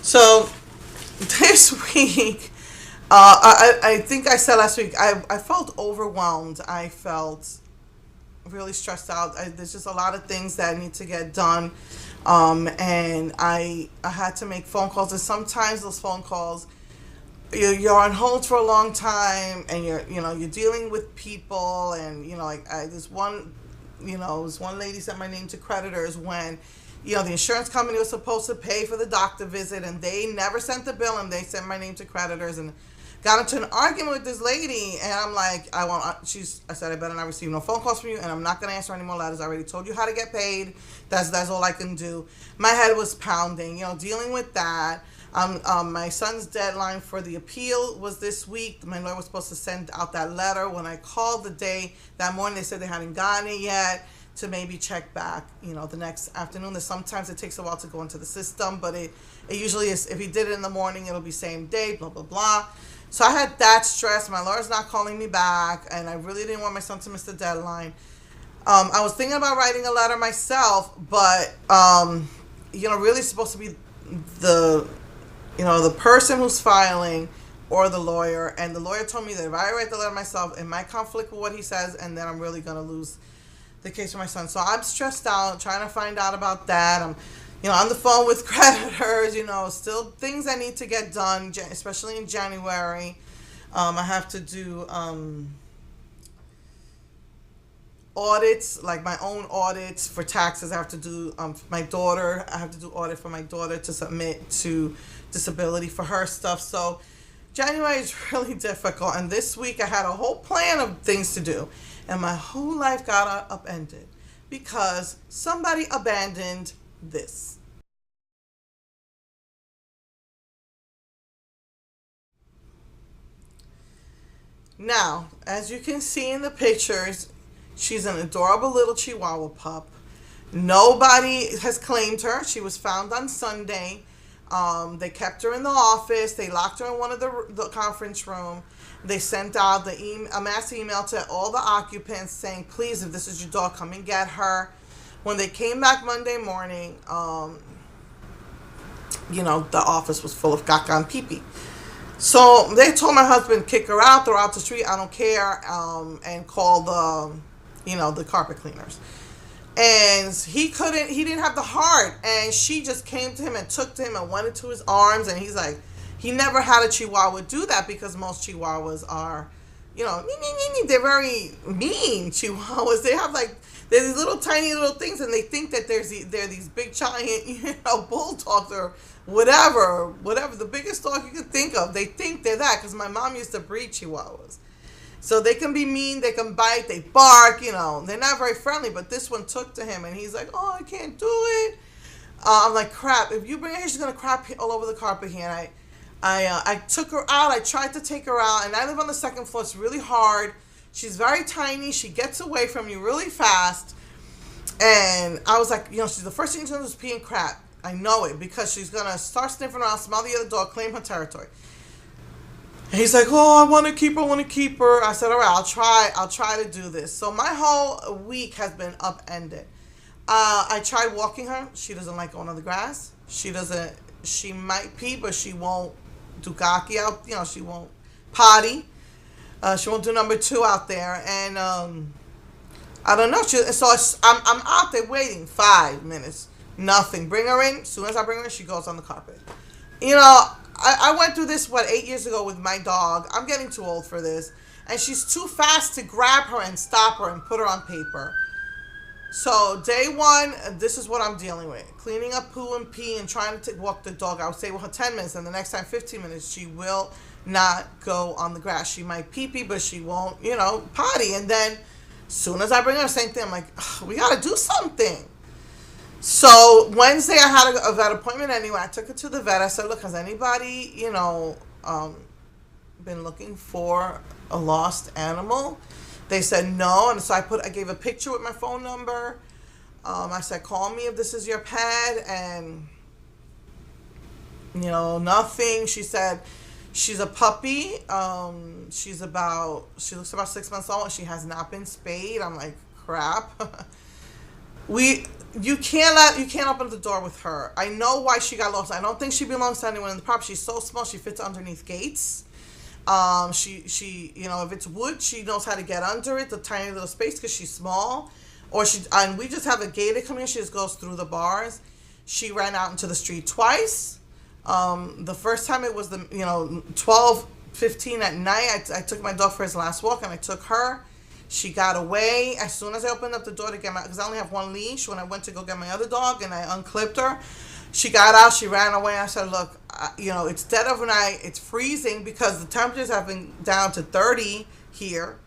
So this week, I think I said last week, I felt overwhelmed. I felt really stressed out. There's just a lot of things that need to get done. And I had to make phone calls, and sometimes those phone calls, you're on hold for a long time, and you're dealing with people, and like this one, this one lady sent my name to creditors when the insurance company was supposed to pay for the doctor visit, and they never sent the bill, and they sent my name to creditors, and got into an argument with this lady, and I'm like, I said, I better not receive no phone calls from you, and I'm not gonna answer any more letters. I already told you how to get paid. That's all I can do. My head was pounding, dealing with that. My son's deadline for the appeal was this week. My lawyer was supposed to send out that letter. When I called that morning, they said they hadn't gotten it yet, to maybe check back, the next afternoon. Sometimes it takes a while to go into the system, but it usually is. If he did it in the morning, it'll be same day, blah, blah, blah. So I had that stress. My lawyer's not calling me back, and I really didn't want my son to miss the deadline. I was thinking about writing a letter myself, but, really supposed to be the, the person who's filing or the lawyer. And the lawyer told me that if I write the letter myself, it might conflict with what he says, and then I'm really going to lose the case for my son. So I'm stressed out, trying to find out about that. I'm, on the phone with creditors, still things I need to get done, especially in January. I have to do audits, like my own audits for taxes. I have to do my daughter. I have to do audit for my daughter to submit to disability for her stuff. So January is really difficult. And this week I had a whole plan of things to do. And my whole life got upended because somebody abandoned this. Now, as you can see in the pictures, she's an adorable little Chihuahua pup. Nobody has claimed her. She was found on Sunday. They kept her in the office. They locked her in one of the conference room. They sent out a mass email to all the occupants saying, please, if this is your dog, come and get her. When they came back Monday morning, the office was full of caca and pee-pee. So they told my husband, kick her out, throw her out the street, I don't care, and call the carpet cleaners. And he didn't have the heart. And she just came to him and took to him and went into his arms. And he's like, he never had a Chihuahua do that, because most Chihuahuas are, they're very mean Chihuahuas. They're these little tiny little things, and they think that they're these big giant, bulldogs or whatever the biggest dog you can think of. They think they're that, because my mom used to breed Chihuahuas. So they can be mean, they can bite, they bark, they're not very friendly, but this one took to him, and he's like, oh, I can't do it. I'm like, crap, if you bring her here, she's going to crap all over the carpet here. And I took her out, I tried to take her out, and I live on the second floor. It's really hard. She's very tiny. She gets away from you really fast. And I was like, she's the first thing she's going to do is pee and crap. I know it, because she's going to start sniffing around, smell the other dog, claim her territory. And he's like, oh, I want to keep her. I said, all right, I'll try to do this. So my whole week has been upended. I tried walking her. She doesn't like going on the grass. She might pee, but she won't do gaki out. She won't potty. She won't do number 2 out there. And I don't know. I'm out there waiting 5 minutes. Nothing. Bring her in. As soon as I bring her in, she goes on the carpet. I went through this, 8 years ago with my dog. I'm getting too old for this. And she's too fast to grab her and stop her and put her on paper. So day 1, this is what I'm dealing with. Cleaning up poo and pee and trying to walk the dog. I would say with her 10 minutes, and the next time 15 minutes. She will not go on the grass. She might pee-pee, but she won't, potty. And then as soon as I bring her, same thing. I'm like, we got to do something. So Wednesday I had a vet appointment anyway. I took her to the vet. I said, look, has anybody, been looking for a lost animal? They said no. And so I gave a picture with my phone number. I said, call me if this is your pet. And, nothing. She said, she's a puppy. She looks about 6 months old, and she has not been spayed. I'm like, crap. you can't open the door with her. I know why she got lost. I don't think she belongs to anyone in the property. She's so small, she fits underneath gates. She if it's wood, she knows how to get under it, the tiny little space, because she's small. And we just have a gated coming in. She just goes through the bars. She ran out into the street twice. The first time it was 12:15 at night. I took my dog for his last walk, and I took her. She got away as soon as I opened up the door to get because I only have one leash. When I went to go get my other dog and I unclipped her, she got out. She ran away. I said, "Look, it's dead of night. It's freezing because the temperatures have been down to 30 here."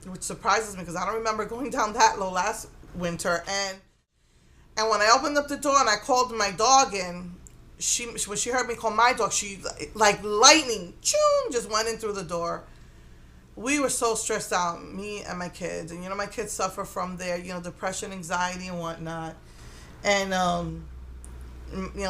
Which surprises me because I don't remember going down that low last winter. And when I opened up the door and I called my dog in, when she heard me call my dog, she like lightning, choom, just went in through the door. We were so stressed out, me and my kids, and my kids suffer from their depression, anxiety, and whatnot. And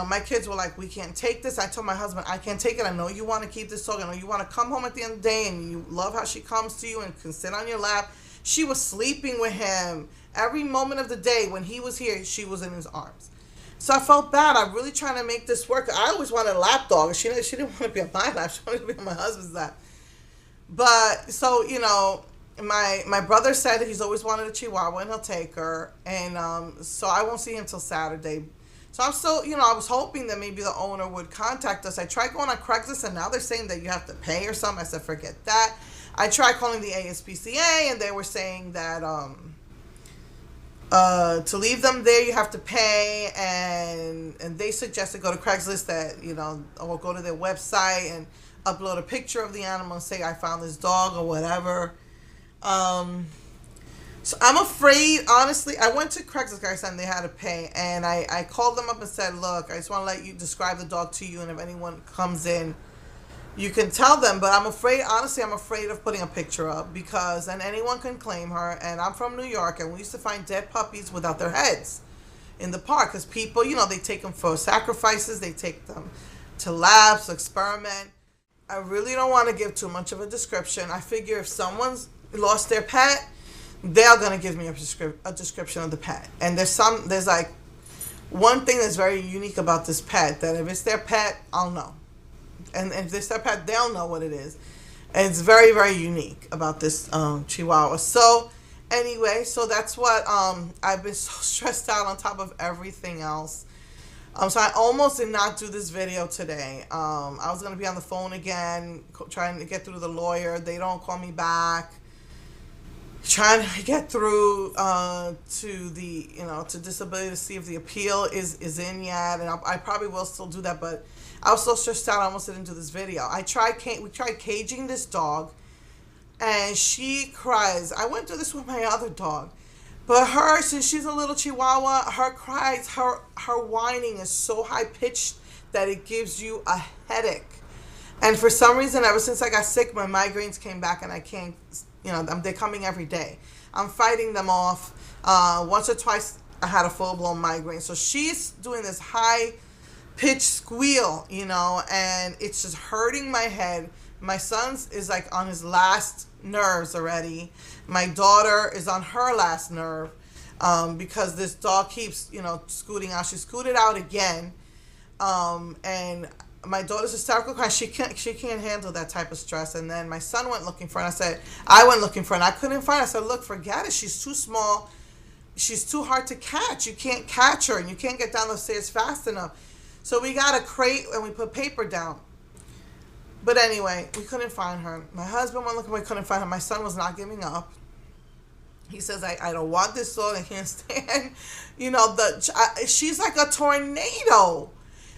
my kids were like, "We can't take this." I told my husband, "I can't take it. I know you want to keep this dog. I know you want to come home at the end of the day, and you love how she comes to you and can sit on your lap." She was sleeping with him every moment of the day. When he was here, she was in his arms. So I felt bad. I'm really trying to make this work. I always wanted a lap dog. She didn't want to be on my lap. She wanted to be on my husband's lap. But so my brother said that he's always wanted a Chihuahua and he'll take her, and so I won't see him till Saturday. So I'm still, I was hoping that maybe the owner would contact us. I tried going on Craigslist, and now they're saying that you have to pay or something. I said, forget that. I tried calling the ASPCA, and they were saying that to leave them there you have to pay, and they suggested go to Craigslist, that or go to their website and upload a picture of the animal and say I found this dog or whatever. So I'm afraid, honestly, I went to Craigslist, guys, and they had to pay, and I called them up and said, "Look, I just want to let you describe the dog to you, and if anyone comes in, you can tell them." But I'm afraid of putting a picture up, because then anyone can claim her, and I'm from New York, and we used to find dead puppies without their heads in the park, because people, they take them for sacrifices, they take them to labs, experiment. I really don't want to give too much of a description. I figure if someone's lost their pet, they're going to give me a description of the pet. And there's like one thing that's very unique about this pet, that if it's their pet, I'll know. And if it's their pet, they'll know what it is. And it's very, very unique about this Chihuahua. So anyway, so that's what I've been so stressed out on top of everything else. So I almost did not do this video today. I was going to be on the phone again, trying to get through the lawyer. They don't call me back. Trying to get through to the, to disability, to see if the appeal is in yet. And I probably will still do that, but I was so stressed out I almost didn't do this video. We tried caging this dog, and she cries. I went through this with my other dog. But her, since she's a little Chihuahua, her cries, her whining is so high-pitched that it gives you a headache. And for some reason, ever since I got sick, my migraines came back, and I can't, they're coming every day. I'm fighting them off. Once or twice, I had a full-blown migraine. So she's doing this high-pitched squeal, and it's just hurting my head. My son's is like on his last nerves already. My daughter is on her last nerve because this dog keeps, scooting out. She scooted out again, and my daughter's hysterical crying. She can't handle that type of stress. And then my son went looking for her. I went looking for her, and I couldn't find her. I said, "Look, forget it. She's too small. She's too hard to catch. You can't catch her, and you can't get down the stairs fast enough." So we got a crate, and we put paper down. But anyway, we couldn't find her. My husband went looking, we couldn't find her. My son was not giving up. He says, I don't want this dog. I can't stand, she's like a tornado.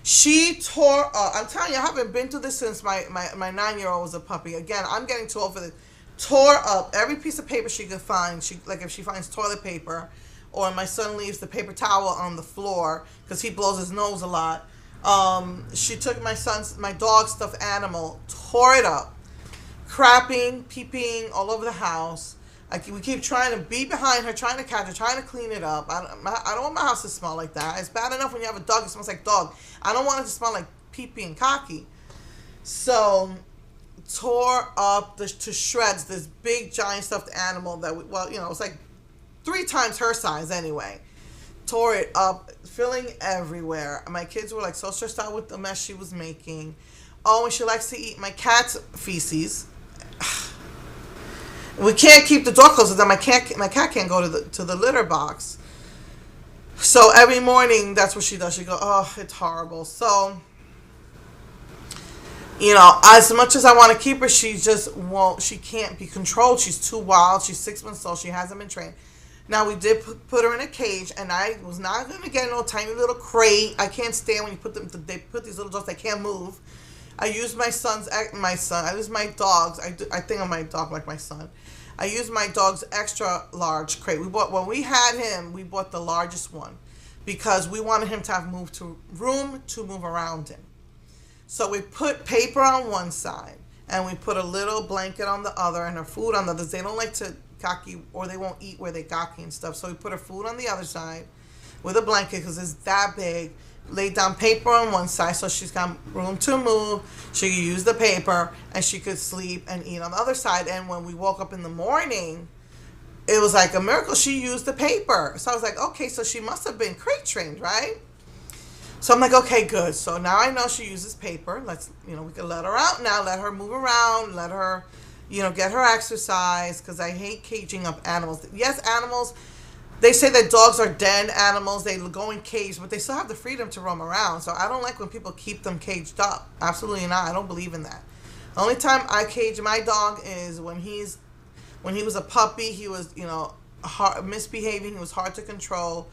She tore up. I'm telling you, I haven't been through this since my 9-year-old was a puppy. Again, I'm getting too old for this. Tore up every piece of paper she could find. If she finds toilet paper, or my son leaves the paper towel on the floor because he blows his nose a lot. She took my dog's stuffed animal, tore it up, crapping, peeping all over the house. We keep trying to be behind her, trying to catch her, trying to clean it up. I don't want my house to smell like that. It's bad enough when you have a dog, it smells like dog. I don't want it to smell like pee-pee and cocky. So, tore up to shreds this big giant stuffed animal that, it's like 3 times her size anyway. tore it up, filling everywhere. My kids were like so stressed out with the mess she was making. Oh, and she likes to eat my cat's feces. We can't keep the door closed, then my cat can't go to the litter box. So every morning, that's what she does. She go, oh, it's horrible. So, as much as I want to keep her, she just won't. She can't be controlled. She's too wild. She's 6 months old. She hasn't been trained. Now, we did put her in a cage, and I was not going to get no tiny little crate. I can't stand when you put them. They put these little dogs. They can't move. I use my son. I use my dogs. I think of my dog like my son. I use my dog's extra large crate. When we had him, we bought the largest one because we wanted him to have room to move around in. So we put paper on one side and we put a little blanket on the other and her food on the other. They don't like to kaki, or they won't eat where they kaki and stuff. So we put her food on the other side with a blanket because it's that big. Laid down paper on one side so she's got room to move. She could use the paper and she could sleep and eat on the other side. And when we woke up in the morning, it was like a miracle. She used the paper. So I was like, okay, so she must have been crate trained, right? So I'm like, okay, good. So now I know she uses paper. We can let her out now, let her move around, let her, get her exercise, because I hate caging up animals. Yes, animals, they say that dogs are den animals. They go in cages, but they still have the freedom to roam around. So I don't like when people keep them caged up. Absolutely not. I don't believe in that. The only time I cage my dog is when he was a puppy. He was, misbehaving. He was hard to control.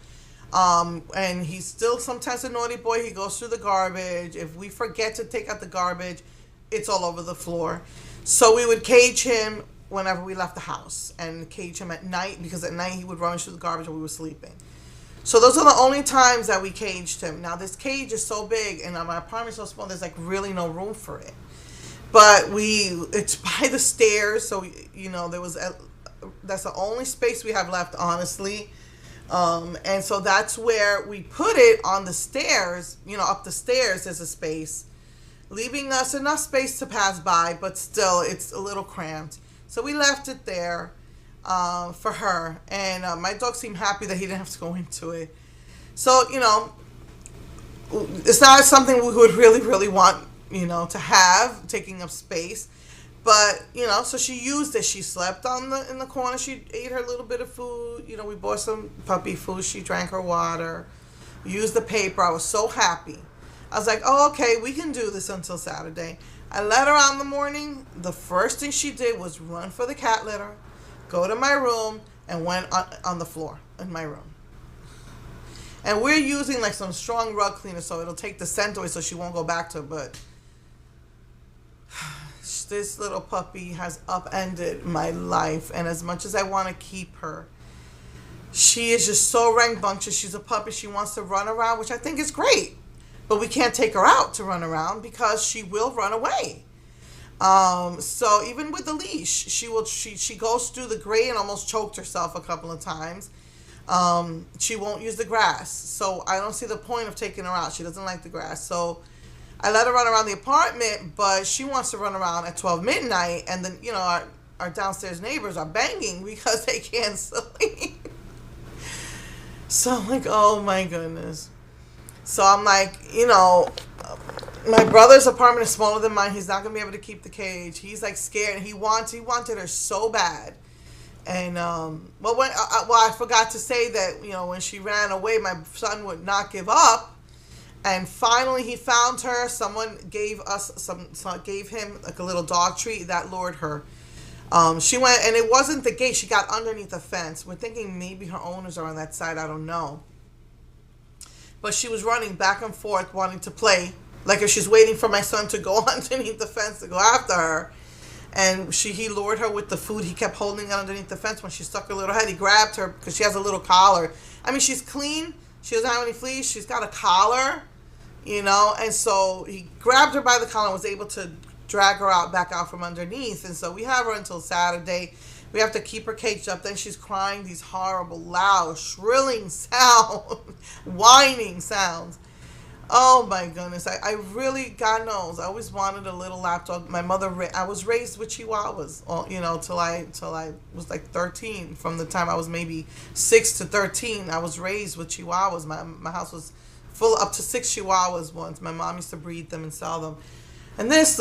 And he's still sometimes a naughty boy. He goes through the garbage. If we forget to take out the garbage, it's all over the floor. So we would cage him whenever we left the house and cage him at night, because at night he would rummage through the garbage when we were sleeping. So those are the only times that we caged him. Now this cage is so big and my apartment is so small, there's like really no room for it. But it's by the stairs, so that's the only space we have left, honestly. And so that's where we put it, on the stairs. Up the stairs there's a space, leaving us enough space to pass by, but still it's a little cramped. So we left it there for her, and my dog seemed happy that he didn't have to go into it. So, it's not something we would really, really want, to have, taking up space. But, so she used it. She slept in the corner. She ate her little bit of food. We bought some puppy food. She drank her water, used the paper. I was so happy. I was like, oh, okay, we can do this until Saturday. I let her out in the morning. The first thing she did was run for the cat litter, go to my room, and went on the floor in my room. And we're using like some strong rug cleaner, so it'll take the scent away so she won't go back to it. But this little puppy has upended my life. And as much as I want to keep her, she is just so rambunctious. She's a puppy. She wants to run around, which I think is great. But we can't take her out to run around because she will run away. So even with the leash, she goes through the grate and almost choked herself a couple of times. She won't use the grass. So I don't see the point of taking her out. She doesn't like the grass. So I let her run around the apartment, but she wants to run around at 12 midnight. And then, our downstairs neighbors are banging because they can't sleep. So I'm like, oh my goodness. So I'm like, my brother's apartment is smaller than mine. He's not going to be able to keep the cage. He's like scared. He wanted her so bad. And, I forgot to say that, when she ran away, my son would not give up. And finally he found her. Someone gave him like a little dog treat that lured her. She went, and it wasn't the gate. She got underneath the fence. We're thinking maybe her owners are on that side. I don't know. But she was running back and forth, wanting to play, like if she's waiting for my son to go underneath the fence to go after her. And he lured her with the food. He kept holding it underneath the fence. When she stuck her little head, he grabbed her because she has a little collar. I mean, she's clean. She doesn't have any fleas. She's got a collar, And so he grabbed her by the collar and was able to drag her back out from underneath. And so we have her until Saturday. We have to keep her caged up. Then she's crying these horrible, loud, shrilling sounds, whining sounds. Oh my goodness. I really, God knows, I always wanted a little lapdog. My mother, I was raised with Chihuahuas, till I was like 13. From the time I was maybe 6 to 13, I was raised with Chihuahuas. My house was full up to 6 Chihuahuas once. My mom used to breed them and sell them. And this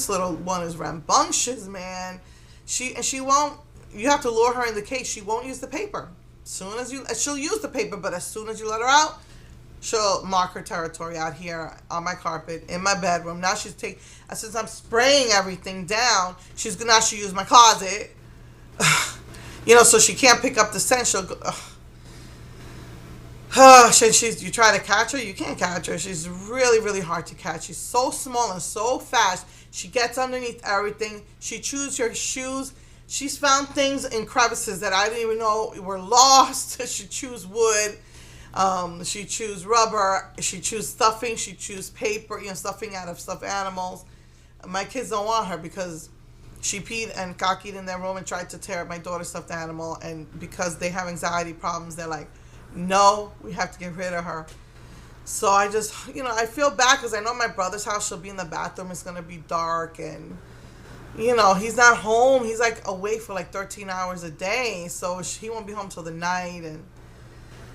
little one is rambunctious, man. She won't. You have to lure her in the cage. She won't use the paper. She'll use the paper, but as soon as you let her out, she'll mark her territory out here on my carpet in my bedroom. Now since I'm spraying everything down, she'll use my closet. So she can't pick up the scent. She'll go. You try to catch her, you can't catch her. She's really, really hard to catch. She's so small and so fast. She gets underneath everything. She chews your shoes. She's found things in crevices that I didn't even know were lost. She chews wood. She chews rubber. She chews stuffing. She chews paper, stuffing out of stuffed animals. My kids don't want her because she peed and caquied in their room and tried to tear up my daughter's stuffed animal. And because they have anxiety problems, they're like, no, we have to get rid of her. So I just, I feel bad because I know my brother's house, she'll be in the bathroom. It's going to be dark and, he's not home. He's like away for like 13 hours a day. So he won't be home till the night. And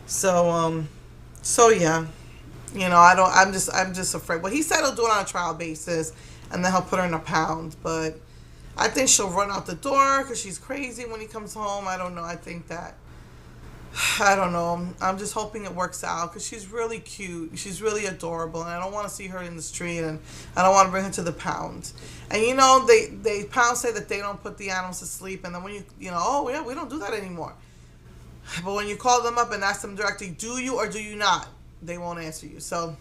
so yeah, I'm just afraid. Well, he said he'll do it on a trial basis and then he'll put her in a pound. But I think she'll run out the door because she's crazy when he comes home. I don't know. I don't know. I'm just hoping it works out because she's really cute. She's really adorable, and I don't want to see her in the street, and I don't want to bring her to the pound. And they pounds say that they don't put the animals to sleep, and then when oh yeah, we don't do that anymore. But when you call them up and ask them directly, do you or do you not, they won't answer you. So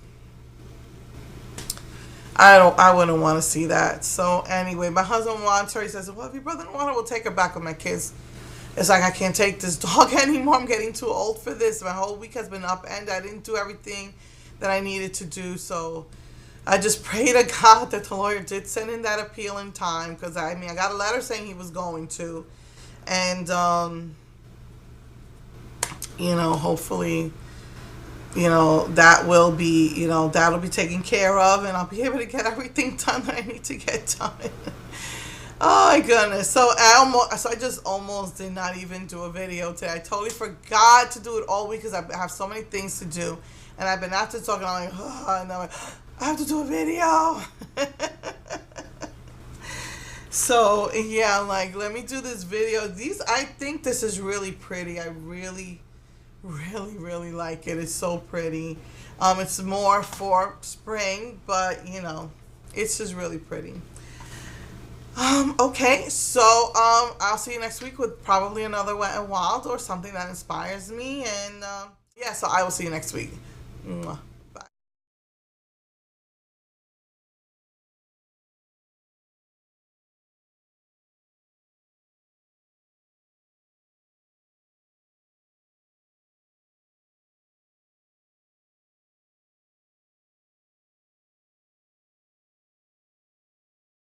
I wouldn't want to see that. So anyway, my husband wants her. He says, well, if your brother don't want her, we'll take her back with my kids. It's like, I can't take this dog anymore. I'm getting too old for this. My whole week has been upended. I didn't do everything that I needed to do. So I just pray to God that the lawyer did send in that appeal in time. Because, I got a letter saying he was going to. And, hopefully, that will be, that'll be taken care of. And I'll be able to get everything done that I need to get done. Oh my goodness. So I just almost did not even do a video today. I totally forgot to do it all week because I have so many things to do. And I've been after talking, I'm like, and I'm like, I have to do a video. So yeah, let me do this video. I think this is really pretty. I really, really, really like it. It's so pretty. It's more for spring, but it's just really pretty. Okay, so I'll see you next week with probably another Wet and Wild or something that inspires me. And yeah, so I will see you next week. Mwah.